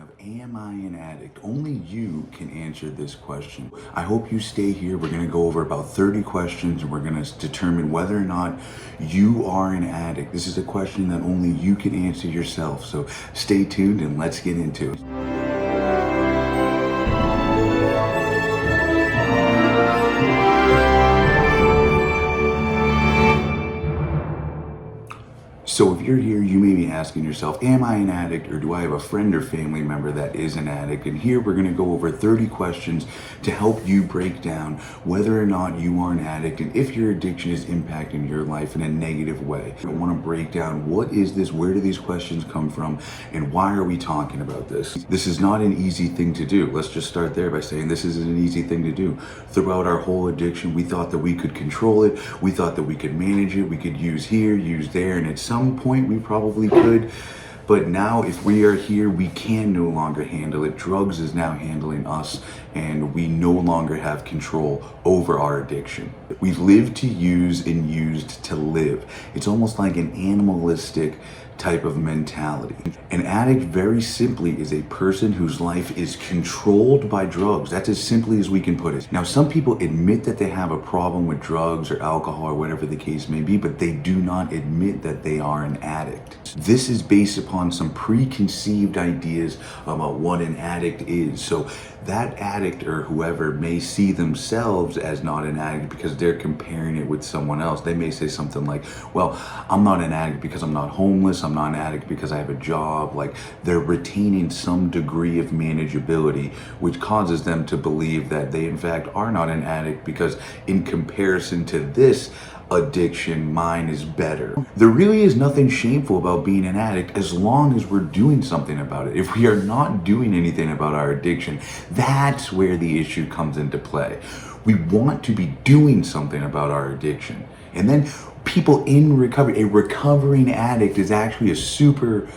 of am I an addict? Only you can answer this question. I hope you stay here. We're going to go over about 30 questions and we're going to determine whether or not you are an addict. This is a question that only you can answer yourself. So stay tuned and let's get into it. So if you're here, you may be asking yourself, am I an addict, or do I have a friend or family member that is an addict? And here we're going to go over 30 questions to help you break down whether or not you are an addict and if your addiction is impacting your life in a negative way. I want to break down what is this, where do these questions come from, and why are we talking about this? This is not an easy thing to do. Let's just start there by saying this isn't an easy thing to do. Throughout our whole addiction, we thought that we could control it. We thought that we could manage it. We could use here, use there, and at some point we probably could, but now if we are here, we can no longer handle it. Drugs is now handling us, and we no longer have control over our addiction. We live to use and used to live. It's almost like an animalistic type of mentality. An addict, very simply, is a person whose life is controlled by drugs. That's as simply as we can put it. Now, some people admit that they have a problem with drugs or alcohol or whatever the case may be, but they do not admit that they are an addict. This is based upon some preconceived ideas about what an addict is. So that addict or whoever may see themselves as not an addict because they're comparing it with someone else. They may say something like, well, I'm not an addict because I'm not homeless. I'm not an addict because I have a job. Like, they're retaining some degree of manageability, which causes them to believe that they in fact are not an addict because in comparison to this addiction, mine is better. There really is nothing shameful about being an addict as long as we're doing something about it. If we are not doing anything about our addiction, that's where the issue comes into play. We want to be doing something about our addiction. And then people in recovery, a recovering addict is actually a super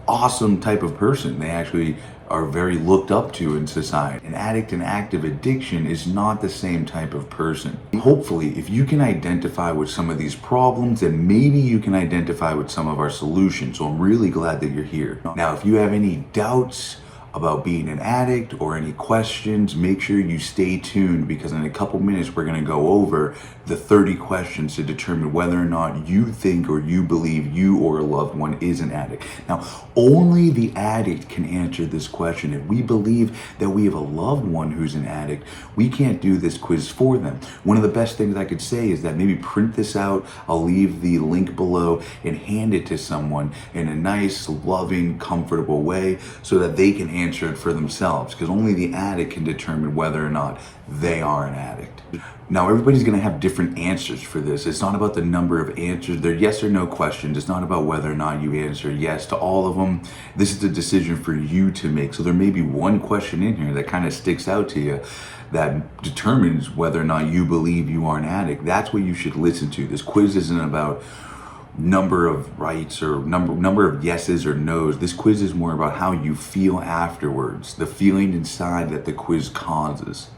awesome type of person. They actually are very looked up to in society. An addict in active addiction is not the same type of person. Hopefully, if you can identify with some of these problems, then maybe you can identify with some of our solutions. So I'm really glad that you're here. Now, if you have any doubts about being an addict or any questions, make sure you stay tuned, because in a couple minutes we're going to go over the 30 questions to determine whether or not you think or you believe you or a loved one is an addict. Now, only the addict can answer this question. If we believe that we have a loved one who's an addict, we can't do this quiz for them. One of the best things I could say is that maybe print this out. I'll leave the link below and hand it to someone in a nice, loving, comfortable way so that they can answer it for themselves, because only the addict can determine whether or not they are an addict. Now, everybody's going to have different answers for this. It's not about the number of answers. They're yes or no questions. It's not about whether or not you answer yes to all of them. This is a decision for you to make. So there may be one question in here that kind of sticks out to you that determines whether or not you believe you are an addict. That's what you should listen to. This quiz isn't about number of rights or number of yeses or nos. This quiz is more about how you feel afterwards, the feeling inside that the quiz causes.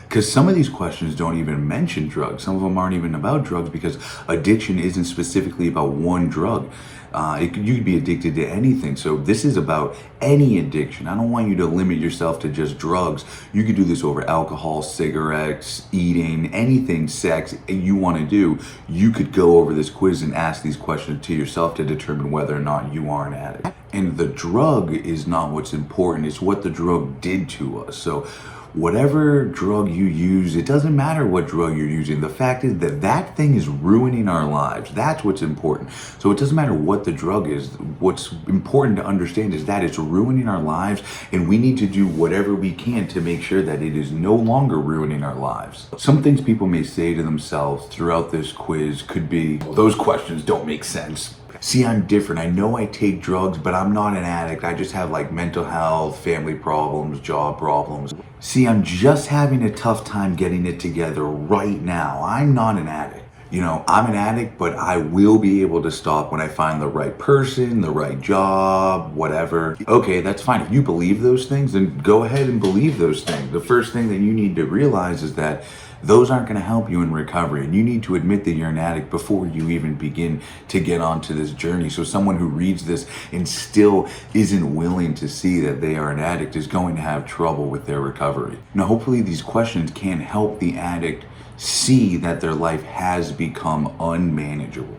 Because some of these questions don't even mention drugs. Some of them aren't even about drugs, because addiction isn't specifically about one drug. You could be addicted to anything. So this is about any addiction. I don't want you to limit yourself to just drugs. You could do this over alcohol, cigarettes, eating, anything, sex you want to do. You could go over this quiz and ask these questions to yourself to determine whether or not you are an addict. And the drug is not what's important. It's what the drug did to us. So whatever drug you use, it doesn't matter what drug you're using. The fact is that that thing is ruining our lives. That's what's important. So it doesn't matter what the drug is. What's important to understand is that it's ruining our lives, and we need to do whatever we can to make sure that it is no longer ruining our lives. Some things people may say to themselves throughout this quiz could be, those questions don't make sense. See, I'm different. I know I take drugs, but I'm not an addict. I just have like mental health, family problems, job problems. See, I'm just having a tough time getting it together right now. I'm not an addict. You know, I'm an addict, but I will be able to stop when I find the right person, the right job, whatever. Okay, that's fine. If you believe those things, then go ahead and believe those things. The first thing that you need to realize is that those aren't going to help you in recovery. And you need to admit that you're an addict before you even begin to get onto this journey. So someone who reads this and still isn't willing to see that they are an addict is going to have trouble with their recovery. Now, hopefully these questions can help the addict see that their life has become unmanageable.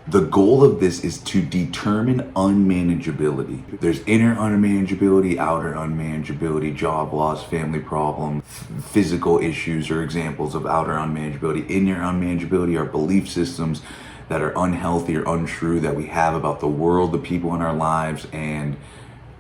The goal of this is to determine unmanageability. There's inner unmanageability, outer unmanageability, job loss, family problem, physical issues are examples of outer unmanageability. Inner unmanageability are belief systems that are unhealthy or untrue that we have about the world, the people in our lives, and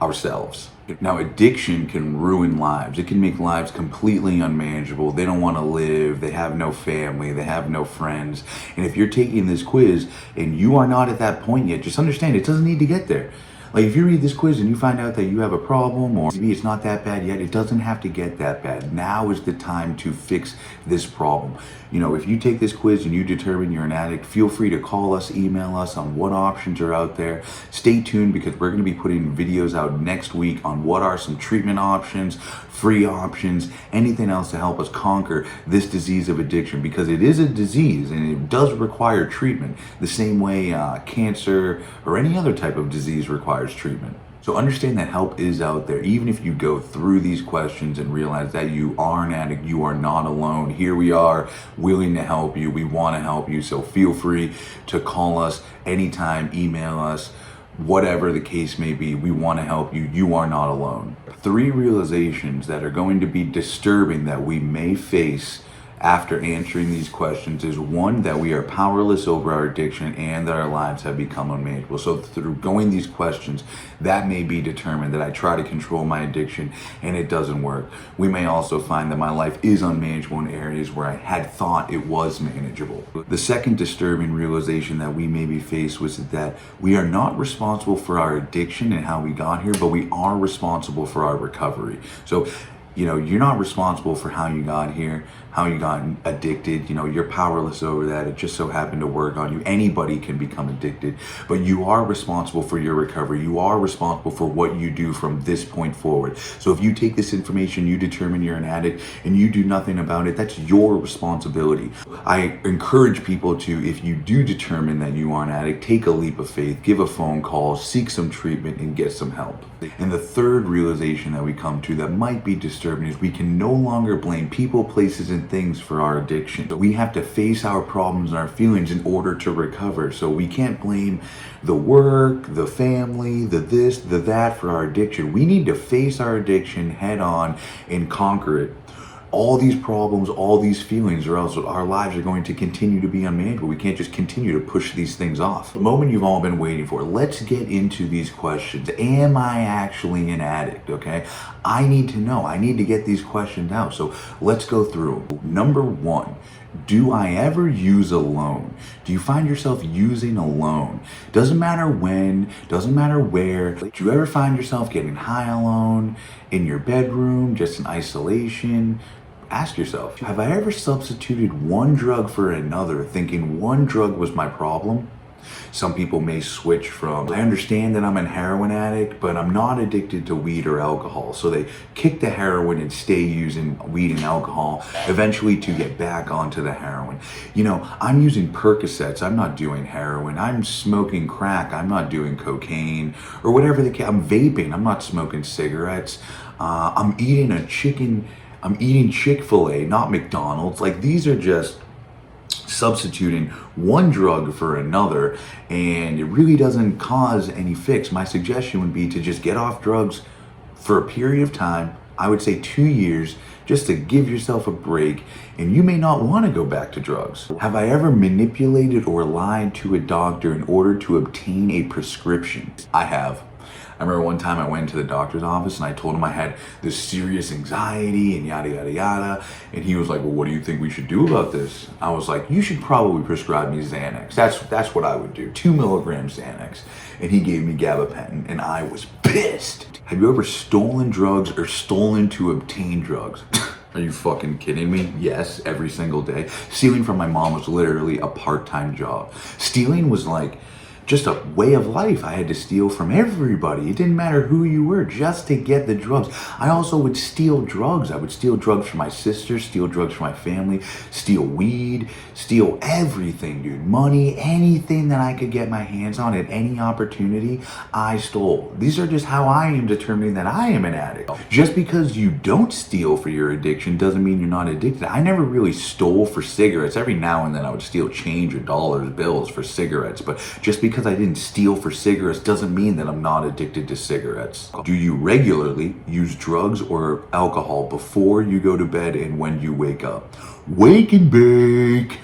ourselves. Now, addiction can ruin lives. It can make lives completely unmanageable. They don't want to live. They have no family. They have no friends. And if you're taking this quiz and you are not at that point yet, just understand it doesn't need to get there. Like if you read this quiz and you find out that you have a problem or maybe it's not that bad yet, it doesn't have to get that bad. Now is the time to fix this problem. You know, if you take this quiz and you determine you're an addict, feel free to call us, email us on what options are out there. Stay tuned because we're going to be putting videos out next week on what are some treatment options, free options, anything else to help us conquer this disease of addiction, because it is a disease and it does require treatment the same way cancer or any other type of disease requires treatment. So understand that help is out there. Even if you go through these questions and realize that you are an addict, you are not alone. Here we are willing to help you. We want to help you. So feel free to call us anytime, email us, whatever the case may be. We want to help you. You are not alone. 3 realizations that are going to be disturbing that we may face after answering these questions is 1, that we are powerless over our addiction and that our lives have become unmanageable. So through going these questions, that may be determined that I try to control my addiction and it doesn't work. We may also find that my life is unmanageable in areas where I had thought it was manageable. The second disturbing realization that we may be faced was that we are not responsible for our addiction and how we got here, but we are responsible for our recovery. So you're not responsible for how you got here, how you got addicted. You're powerless over that. It just so happened to work on you. Anybody can become addicted, but you are responsible for your recovery. You are responsible for what you do from this point forward. So if you take this information, you determine you're an addict, and you do nothing about it, that's your responsibility. I encourage people to, if you do determine that you are an addict, take a leap of faith, give a phone call, seek some treatment, and get some help. And the third realization that we come to that might be disturbing is we can no longer blame people, places, and things for our addiction. We have to face our problems and our feelings in order to recover. So we can't blame the work, the family, the this, the that for our addiction. We need to face our addiction head on and conquer it. All these problems, all these feelings, or else our lives are going to continue to be unmanageable. We can't just continue to push these things off. The moment you've all been waiting for, let's get into these questions. Am I actually an addict? Okay, I need to know. I need to get these questions out. So let's go through. Number 1, do I ever use alone? Do you find yourself using alone? Doesn't matter when, doesn't matter where. Do you ever find yourself getting high alone, in your bedroom, just in isolation? Ask yourself, have I ever substituted one drug for another, thinking one drug was my problem? Some people may switch from, I understand that I'm a heroin addict, but I'm not addicted to weed or alcohol. So they kick the heroin and stay using weed and alcohol, eventually to get back onto the heroin. I'm using Percocets, I'm not doing heroin. I'm smoking crack, I'm not doing cocaine, or whatever the case. I'm vaping, I'm not smoking cigarettes. I'm eating Chick-fil-A, not McDonald's. Like, these are just substituting one drug for another, and it really doesn't cause any fix. My suggestion would be to just get off drugs for a period of time. I would say 2 years, just to give yourself a break, and you may not want to go back to drugs. Have I ever manipulated or lied to a doctor in order to obtain a prescription? I have. I remember one time I went into the doctor's office and I told him I had this serious anxiety and yada, yada, yada. And he was like, well, what do you think we should do about this? I was like, you should probably prescribe me Xanax. That's what I would do, 2 milligrams Xanax. And he gave me gabapentin and I was pissed. Have you ever stolen drugs or stolen to obtain drugs? Are you fucking kidding me? Yes, every single day. Stealing from my mom was literally a part-time job. Stealing was like just a way of life. I had to steal from everybody. It didn't matter who you were, just to get the drugs. I also would steal drugs. I would steal drugs from my sister, steal drugs from my family, steal weed, steal everything, dude. Money, anything that I could get my hands on at any opportunity, I stole. These are just how I am determining that I am an addict. Just because you don't steal for your addiction doesn't mean you're not addicted. I never really stole for cigarettes. Every now and then I would steal change or dollars, bills for cigarettes, but just because I didn't steal for cigarettes doesn't mean that I'm not addicted to cigarettes. Do you regularly use drugs or alcohol before you go to bed and when you wake up? Wake and bake.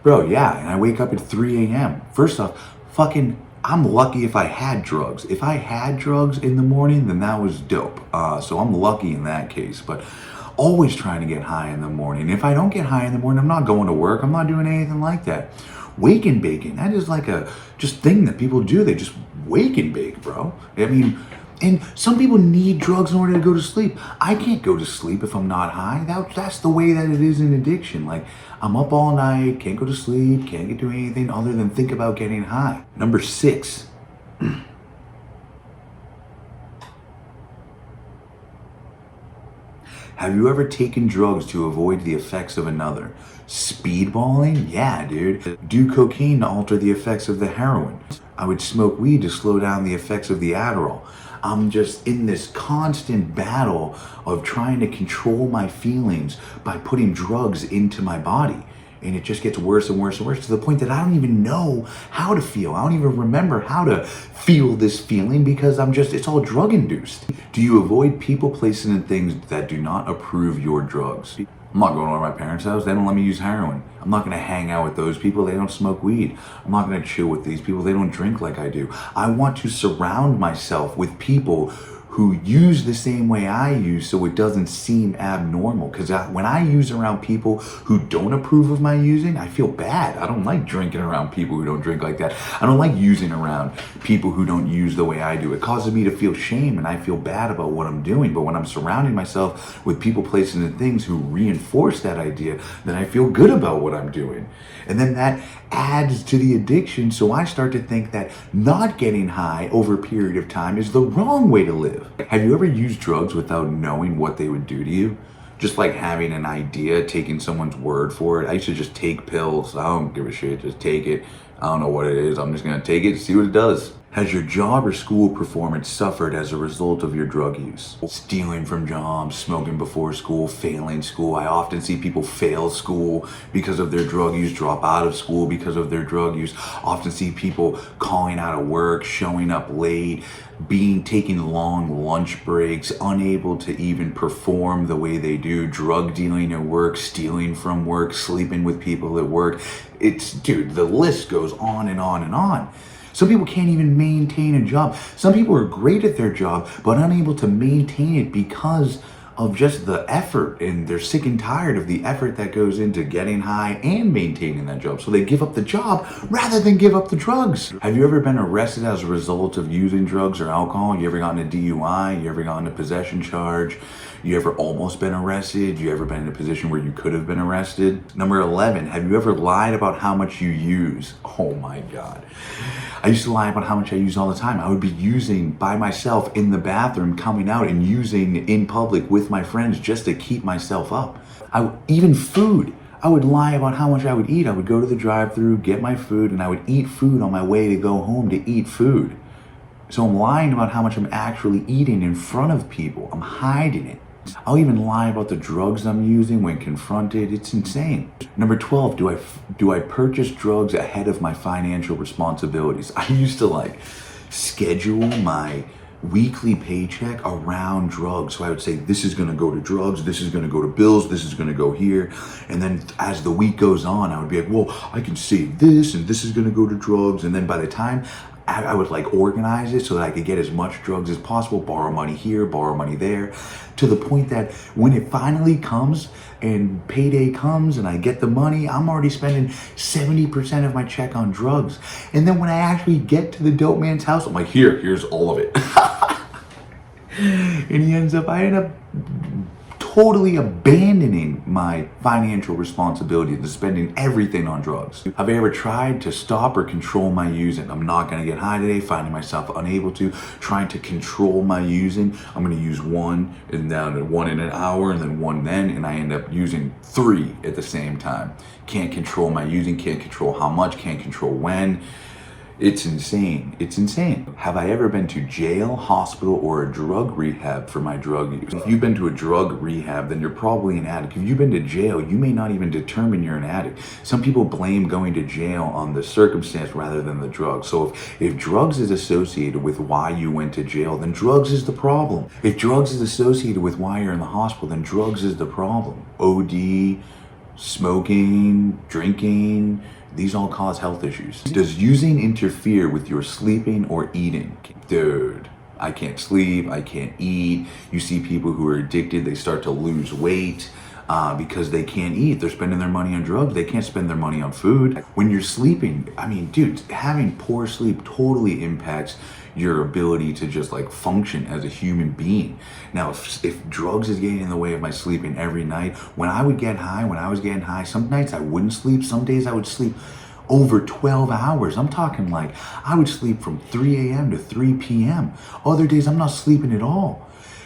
Bro, yeah, and I wake up at 3 a.m. First off, I'm lucky if I had drugs. If I had drugs in the morning, then that was dope. So I'm lucky in that case, but always trying to get high in the morning. If I don't get high in the morning, I'm not going to work. I'm not doing anything like that. Wake and baking, that is like a just thing that people do. They just wake and bake, bro. I mean, and some people need drugs in order to go to sleep. I can't go to sleep if I'm not high. That's the way that it is in addiction. Like, I'm up all night, can't go to sleep, can't get to anything other than think about getting high. Number 6. Have you ever taken drugs to avoid the effects of another? Speedballing? Yeah, dude. Do cocaine to alter the effects of the heroin. I would smoke weed to slow down the effects of the Adderall. I'm just in this constant battle of trying to control my feelings by putting drugs into my body. And it just gets worse and worse and worse to the point that I don't even know how to feel. I don't even remember how to feel this feeling because it's all drug induced. Do you avoid people, places, and things that do not approve your drugs? I'm not going over to my parents' house. They don't let me use heroin. I'm not going to hang out with those people. They don't smoke weed. I'm not going to chill with these people. They don't drink like I do. I want to surround myself with people who use the same way I use so it doesn't seem abnormal. Because when I use around people who don't approve of my using, I feel bad. I don't like drinking around people who don't drink like that. I don't like using around people who don't use the way I do. It causes me to feel shame and I feel bad about what I'm doing. But when I'm surrounding myself with people, places, and things who reinforce that idea, then I feel good about what I'm doing. And then that adds to the addiction. So I start to think that not getting high over a period of time is the wrong way to live. Have you ever used drugs without knowing what they would do to you? Just like having an idea, taking someone's word for it. I used to just take pills. I don't give a shit, just take it. I don't know what it is. I'm just gonna take it, see what it does. Has your job or school performance suffered as a result of your drug use? Stealing from jobs, smoking before school, failing school. I often see people fail school because of their drug use, drop out of school because of their drug use. Often see people calling out of work, showing up late, taking long lunch breaks, unable to even perform the way they do, drug dealing at work, stealing from work, sleeping with people at work. Dude, the list goes on and on and on. Some people can't even maintain a job. Some people are great at their job, but unable to maintain it because of just the effort, and they're sick and tired of the effort that goes into getting high and maintaining that job. So they give up the job rather than give up the drugs. Have you ever been arrested as a result of using drugs or alcohol? You ever gotten a DUI? You ever gotten a possession charge? You ever almost been arrested? You ever been in a position where you could have been arrested? Number 11, have you ever lied about how much you use? Oh my God. I used to lie about how much I use all the time. I would be using by myself in the bathroom, coming out and using in public with my friends just to keep myself up. Even food. I would lie about how much I would eat. I would go to the drive-thru, get my food, and I would eat food on my way to go home to eat food. So I'm lying about how much I'm actually eating in front of people. I'm hiding it. I'll even lie about the drugs I'm using when confronted. It's insane. Number 12, do I purchase drugs ahead of my financial responsibilities? I used to schedule my weekly paycheck around drugs. So I would say, this is going to go to drugs, this is going to go to bills, this is going to go here. And then as the week goes on, I would be like, well, I can save this and this is going to go to drugs. And then by the time I would organize it so that I could get as much drugs as possible, borrow money here, borrow money there, to the point that when it finally comes and payday comes and I get the money, I'm already spending 70% of my check on drugs. And then when I actually get to the dope man's house, I'm like, here's all of it. And I end up totally abandoning my financial responsibility to spending everything on drugs. Have I ever tried to stop or control my using? I'm not going to get high today, finding myself unable to, trying to control my using. I'm going to use one and then one in an hour and then one then, and I end up using 3 at the same time. Can't control my using, can't control how much, can't control when. It's insane. It's insane. Have I ever been to jail, hospital, or a drug rehab for my drug use? If you've been to a drug rehab, then you're probably an addict. If you've been to jail, you may not even determine you're an addict. Some people blame going to jail on the circumstance rather than the drug. So if drugs is associated with why you went to jail, then drugs is the problem. If drugs is associated with why you're in the hospital, then drugs is the problem. OD, smoking, drinking, these all cause health issues. Does using interfere with your sleeping or eating? Dude, I can't sleep, I can't eat. You see people who are addicted, they start to lose weight because they can't eat. They're spending their money on drugs. They can't spend their money on food. When you're sleeping, I mean, dude, having poor sleep totally impacts your ability to just like function as a human being. Now, if drugs is getting in the way of my sleeping every night, when I was getting high, some nights I wouldn't sleep, some days I would sleep over 12 hours. I'm talking like I would sleep from 3 a.m. to 3 p.m. Other days I'm not sleeping at all.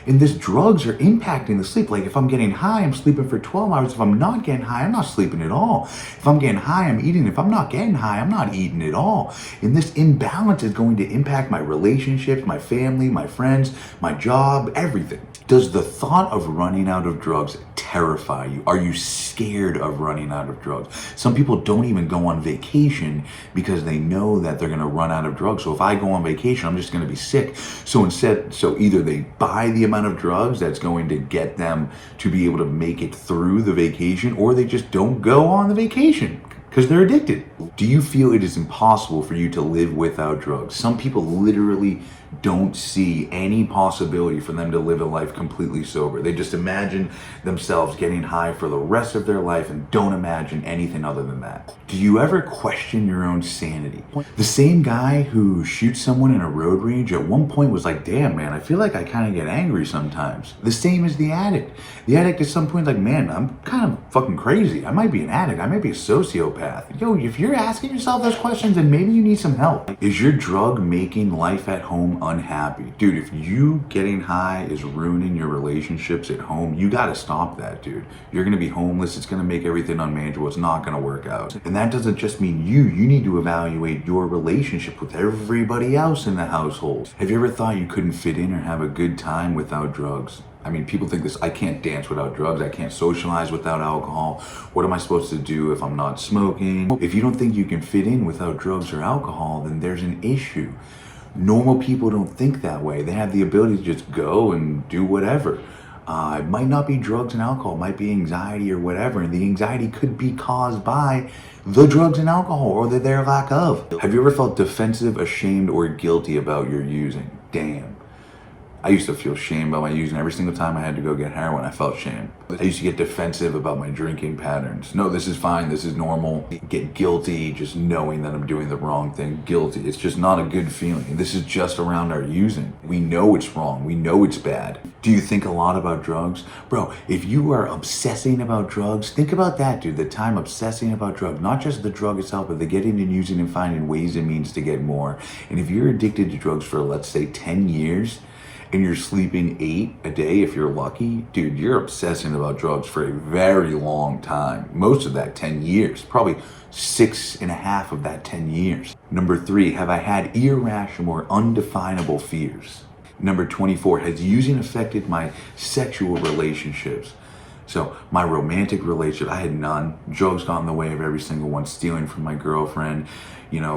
And this drugs are impacting the sleep. Like if I'm getting high, I'm sleeping for 12 hours. If I'm not getting high, I'm not sleeping at all. If I'm getting high, I'm eating. If I'm not getting high, I'm not eating at all. And this imbalance is going to impact my relationships, my family, my friends, my job, everything. Does the thought of running out of drugs terrify you? Are you scared of running out of drugs? Some people don't even go on vacation because they know that they're going to run out of drugs. So if I go on vacation, I'm just going to be sick. So either they buy the amount of drugs that's going to get them to be able to make it through the vacation, or they just don't go on the vacation because they're addicted. Do you feel it is impossible for you to live without drugs? Some people literally don't see any possibility for them to live a life completely sober. They just imagine themselves getting high for the rest of their life and don't imagine anything other than that. Do you ever question your own sanity? The same guy who shoots someone in a road rage at one point was like, damn man, I feel like I kind of get angry sometimes. The same as the addict. The addict at some point like, man, I'm kind of fucking crazy. I might be an addict. I might be a sociopath. Yo, if you're asking yourself those questions, then maybe you need some help. Is your drug making life at home unhappy? Dude, if you getting high is ruining your relationships at home, you gotta stop that, dude. You're gonna be homeless. It's gonna make everything unmanageable. It's not gonna work out. And that doesn't just mean you need to evaluate your relationship with everybody else in the household. Have you ever thought you couldn't fit in or have a good time without drugs? I mean, people think this, I can't dance without drugs, I can't socialize without alcohol. What am I supposed to do if I'm not smoking? If you don't think you can fit in without drugs or alcohol, then there's an issue. Normal people don't think that way. They have the ability to just go and do whatever. It might not be drugs and alcohol, it might be anxiety or whatever, and the anxiety could be caused by the drugs and alcohol or their lack of. Have you ever felt defensive, ashamed, or guilty about your using? Damn. I used to feel shame about my using. Every single time I had to go get heroin, I felt shame. I used to get defensive about my drinking patterns. No, this is fine, this is normal. Get guilty just knowing that I'm doing the wrong thing. Guilty, it's just not a good feeling. This is just around our using. We know it's wrong, we know it's bad. Do you think a lot about drugs? Bro, if you are obsessing about drugs, think about that, dude. The time obsessing about drugs, not just the drug itself, but the getting and using and finding ways and means to get more. And if you're addicted to drugs for, let's say, 10 years, and you're sleeping 8 a day if you're lucky, dude, you're obsessing about drugs for a very long time. Most of that 10 years, probably 6.5 of that 10 years. Number 3, have I had irrational or undefinable fears? Number 24, has using affected my sexual relationships? So my romantic relationship, I had none. Drugs got in the way of every single one. Stealing from my girlfriend,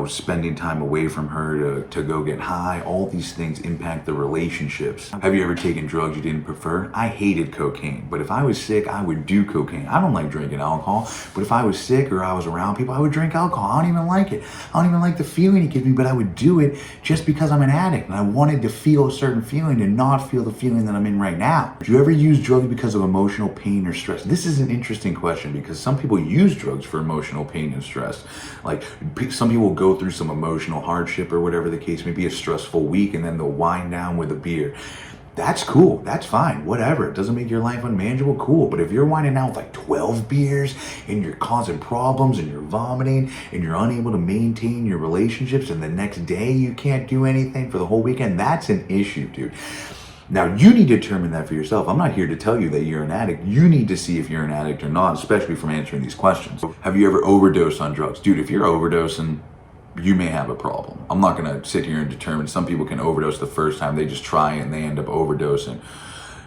spending time away from her to go get high. All these things impact the relationships. Have you ever taken drugs you didn't prefer? I hated cocaine, but if I was sick, I would do cocaine. I don't like drinking alcohol, but if I was sick or I was around people, I would drink alcohol. I don't even like it. I don't even like the feeling it gives me, but I would do it just because I'm an addict and I wanted to feel a certain feeling and not feel the feeling that I'm in right now. Do you ever use drugs because of emotional pain or stress? This is an interesting question because some people use drugs for emotional pain and stress. Like some people will go through some emotional hardship or whatever the case may be, a stressful week, and then they'll wind down with a beer. That's cool. That's fine. Whatever. It doesn't make your life unmanageable. Cool. But if you're whining out with like 12 beers and you're causing problems and you're vomiting and you're unable to maintain your relationships and the next day you can't do anything for the whole weekend, that's an issue, dude. Now, you need to determine that for yourself. I'm not here to tell you that you're an addict. You need to see if you're an addict or not, especially from answering these questions. Have you ever overdosed on drugs? Dude, if you're overdosing, you may have a problem. I'm not going to sit here and determine. Some people can overdose the first time. They just try it and they end up overdosing.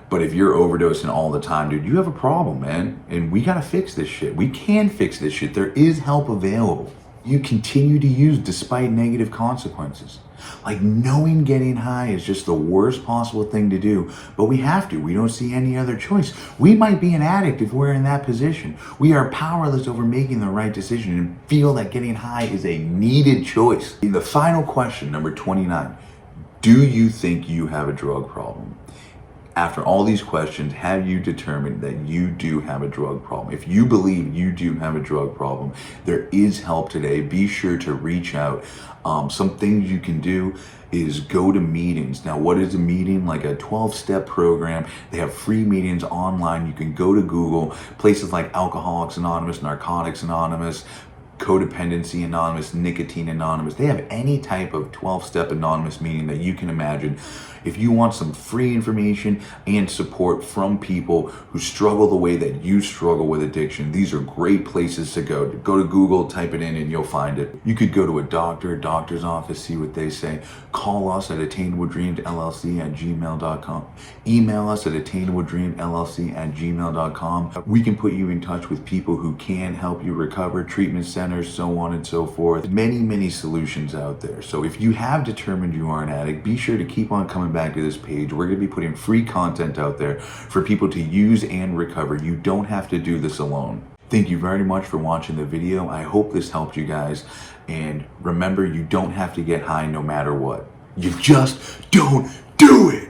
But if you're overdosing all the time, dude, you have a problem, man. And we got to fix this shit. We can fix this shit. There is help available. You continue to use despite negative consequences. Like, knowing getting high is just the worst possible thing to do, but we have to. We don't see any other choice. We might be an addict if we're in that position. We are powerless over making the right decision and feel that getting high is a needed choice. The final question, number 29, do you think you have a drug problem? After all these questions, have you determined that you do have a drug problem? If you believe you do have a drug problem, there is help today. Be sure to reach out. Some things you can do is go to meetings. Now, what is a meeting? Like a 12-step program. They have free meetings online. You can go to Google, places like Alcoholics Anonymous, Narcotics Anonymous, Codependency Anonymous, Nicotine Anonymous. They have any type of 12-step anonymous meeting that you can imagine. If you want some free information and support from people who struggle the way that you struggle with addiction, these are great places to go. Go to Google, type it in, and you'll find it. You could go to a doctor's office, see what they say. Call us at attainabledreamsllc@gmail.com. Email us at attainabledreamllc@gmail.com. We can put you in touch with people who can help you recover, treatment centers, so on and so forth. Many, many solutions out there. So if you have determined you are an addict, be sure to keep on coming back to this page. We're going to be putting free content out there for people to use and recover. You don't have to do this alone. Thank you very much for watching the video. I hope this helped you guys. And remember, you don't have to get high no matter what. You just don't do it.